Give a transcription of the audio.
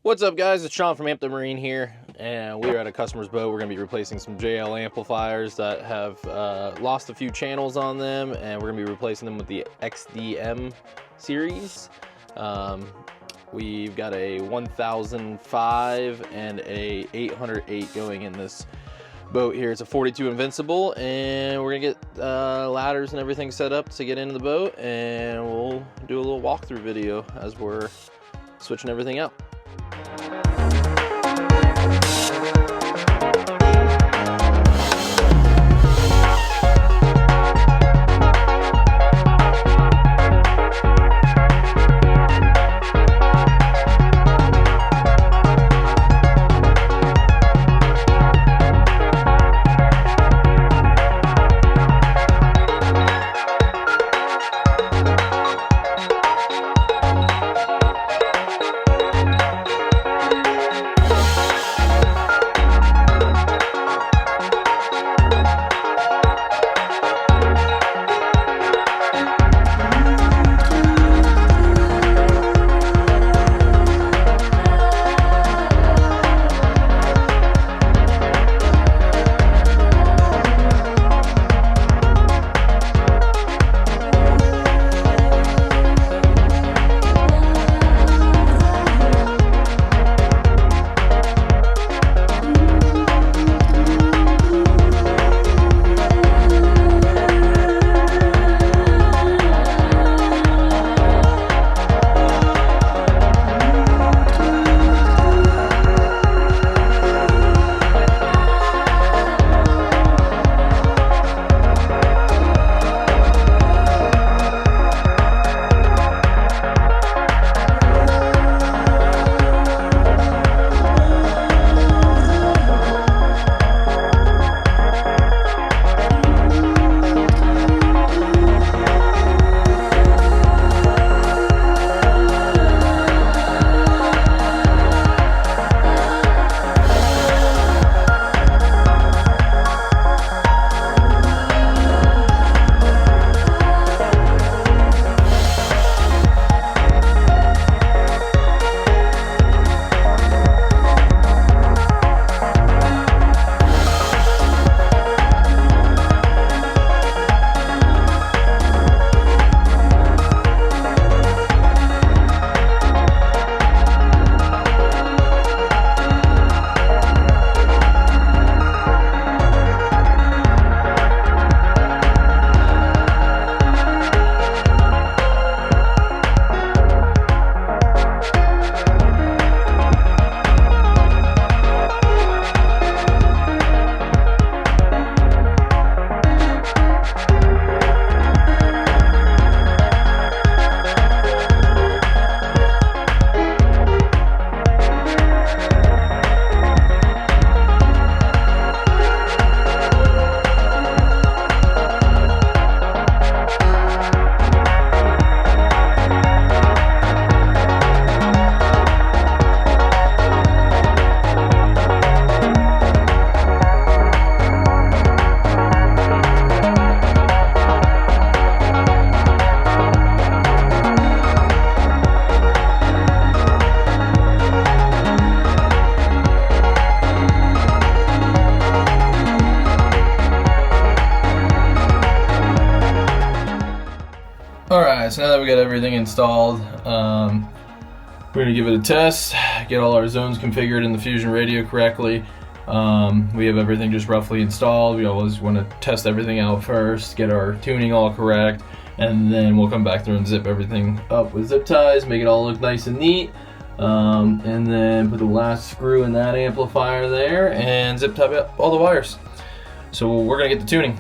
What's up, guys? It's Sean from Hampton Marine here, and we're at a customer's boat. We're going to be replacing some JL amplifiers that have lost a few channels on them, and we're going to be replacing them with the XDM series. We've got a 1005 and a 808 going in this boat here. It's a 42 Invincible, and we're going to get ladders and everything set up to get into the boat, and we'll do a little walkthrough video as we're switching everything out. Alright, so now that we got everything installed, we're going to give it a test, get all our zones configured in the Fusion radio correctly. We have everything just roughly installed. We always want to test everything out first, get our tuning all correct, and then we'll come back through and zip everything up with zip ties, make it all look nice and neat, and then put the last screw in that amplifier there and zip tie up all the wires. So we're going to get the tuning.